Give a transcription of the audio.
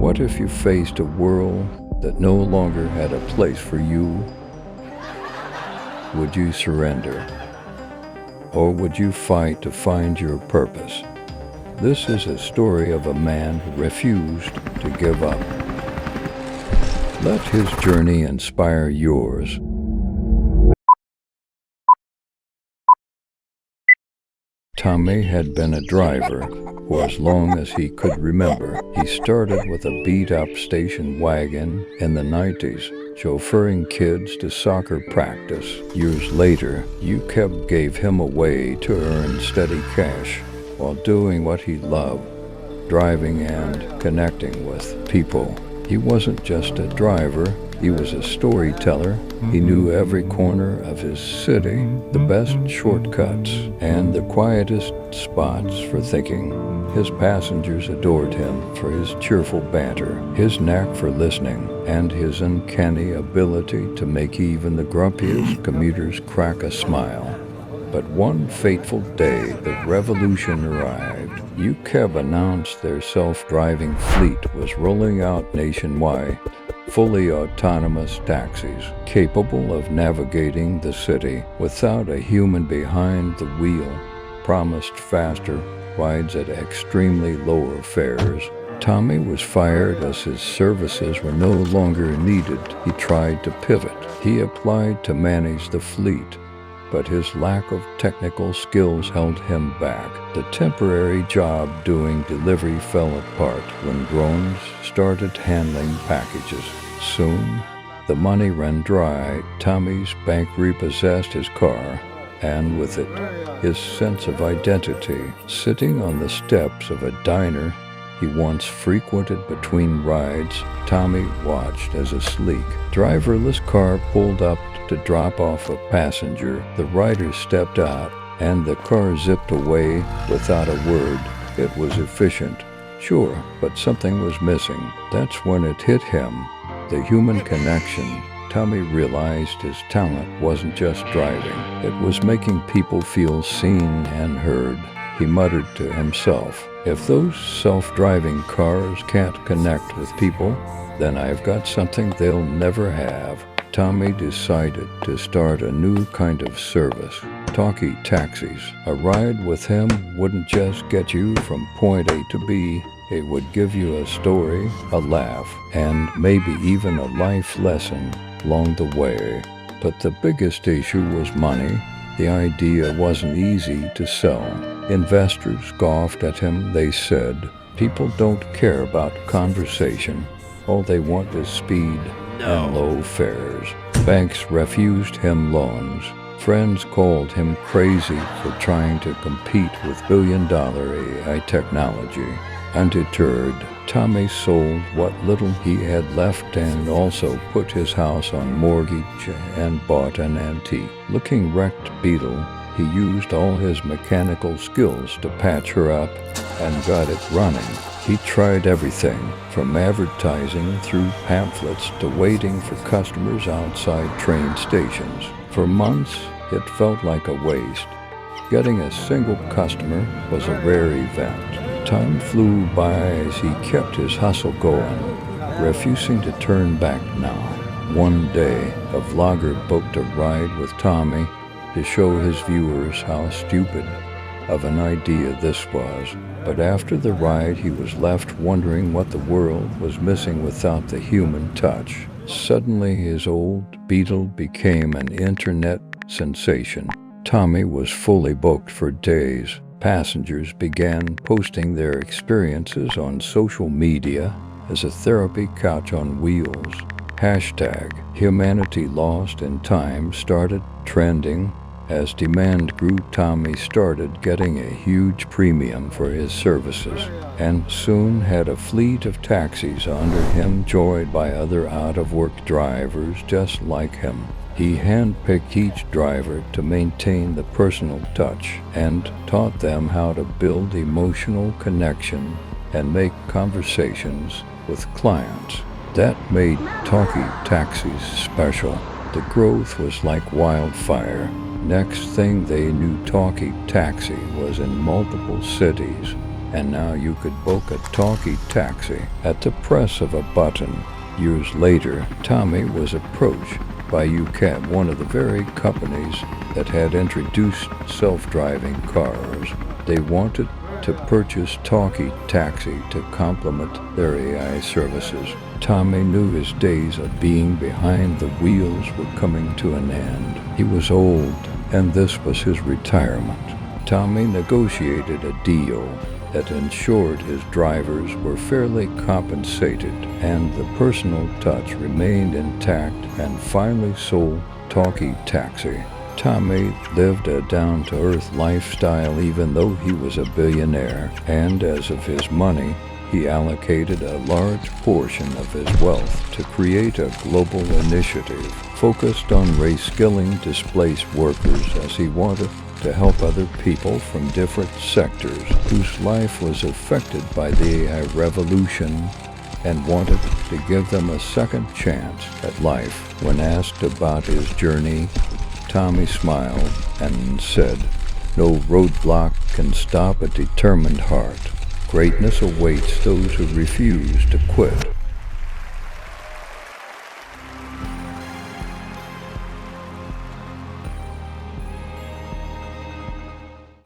What if you faced a world that no longer had a place for you? Would you surrender? Or would you fight to find your purpose? This is a story of a man who refused to give up. Let his journey inspire yours. Tommy had been a driver for as long as he could remember. He started with a beat-up station wagon in the 90s, chauffeuring kids to soccer practice. Years later, UKEB gave him a way to earn steady cash while doing what he loved, driving and connecting with people. He wasn't just a driver, he was a storyteller. He knew every corner of his city, the best shortcuts, and the quietest spots for thinking. His passengers adored him for his cheerful banter, his knack for listening, and his uncanny ability to make even the grumpiest commuters crack a smile. But one fateful day, the revolution arrived. UKEB announced their self-driving fleet was rolling out nationwide, fully autonomous taxis, capable of navigating the city without a human behind the wheel, promised faster rides at extremely lower fares. Tommy was fired as his services were no longer needed. He tried to pivot. He applied to manage the fleet, but his lack of technical skills held him back. The temporary job doing delivery fell apart when drones started handling packages. Soon, the money ran dry. Tommy's bank repossessed his car, and with it, his sense of identity. Sitting on the steps of a diner he once frequented between rides, Tommy watched as a sleek, driverless car pulled up to drop off a passenger. The rider stepped out, and the car zipped away without a word. It was efficient, sure, but something was missing. That's when it hit him, the human connection. Tommy realized his talent wasn't just driving. It was making people feel seen and heard. He muttered to himself, "If those self-driving cars can't connect with people, then I've got something they'll never have." Tommy decided to start a new kind of service, talkie taxis. A ride with him wouldn't just get you from point A to B. It would give you a story, a laugh, and maybe even a life lesson along the way. But the biggest issue was money. The idea wasn't easy to sell. Investors scoffed at him. They said, "People don't care about conversation. All they want is speed and low fares." Banks refused him loans. Friends called him crazy for trying to compete with billion-dollar AI technology. Undeterred, Tommy sold what little he had left and also put his house on mortgage and bought an antique looking wrecked Beetle. He used all his mechanical skills to patch her up and got it running. He tried everything, from advertising through pamphlets to waiting for customers outside train stations. For months, it felt like a waste. Getting a single customer was a rare event. Time flew by as he kept his hustle going, refusing to turn back now. One day, a vlogger booked a ride with Tommy to show his viewers how stupid of an idea this was. But after the ride, he was left wondering what the world was missing without the human touch. Suddenly, his old Beetle became an internet sensation. Tommy was fully booked for days. Passengers began posting their experiences on social media as a therapy couch on wheels. Hashtag Humanity Lost in Time started trending. As demand grew, Tommy started getting a huge premium for his services, and soon had a fleet of taxis under him, joined by other out-of-work drivers just like him. He handpicked each driver to maintain the personal touch and taught them how to build emotional connection and make conversations with clients. That made talkie taxis special. The growth was like wildfire. Next thing they knew, talkie taxi was in multiple cities, and now you could book a talkie taxi at the press of a button. Years later, Tommy was approached by UCAT, one of the very companies that had introduced self-driving cars. They wanted to purchase Talkie Taxi to complement their AI services. Tommy knew his days of being behind the wheels were coming to an end. He was old, and this was his retirement. Tommy negotiated a deal that ensured his drivers were fairly compensated, and the personal touch remained intact, and finally sold Talkie Taxi. Tommy lived a down-to-earth lifestyle even though he was a billionaire, and as of his money, he allocated a large portion of his wealth to create a global initiative focused on reskilling displaced workers, as he wanted to help other people from different sectors whose life was affected by the AI revolution, and wanted to give them a second chance at life. When asked about his journey, Tommy smiled and said, "No roadblock can stop a determined heart. Greatness awaits those who refuse to quit."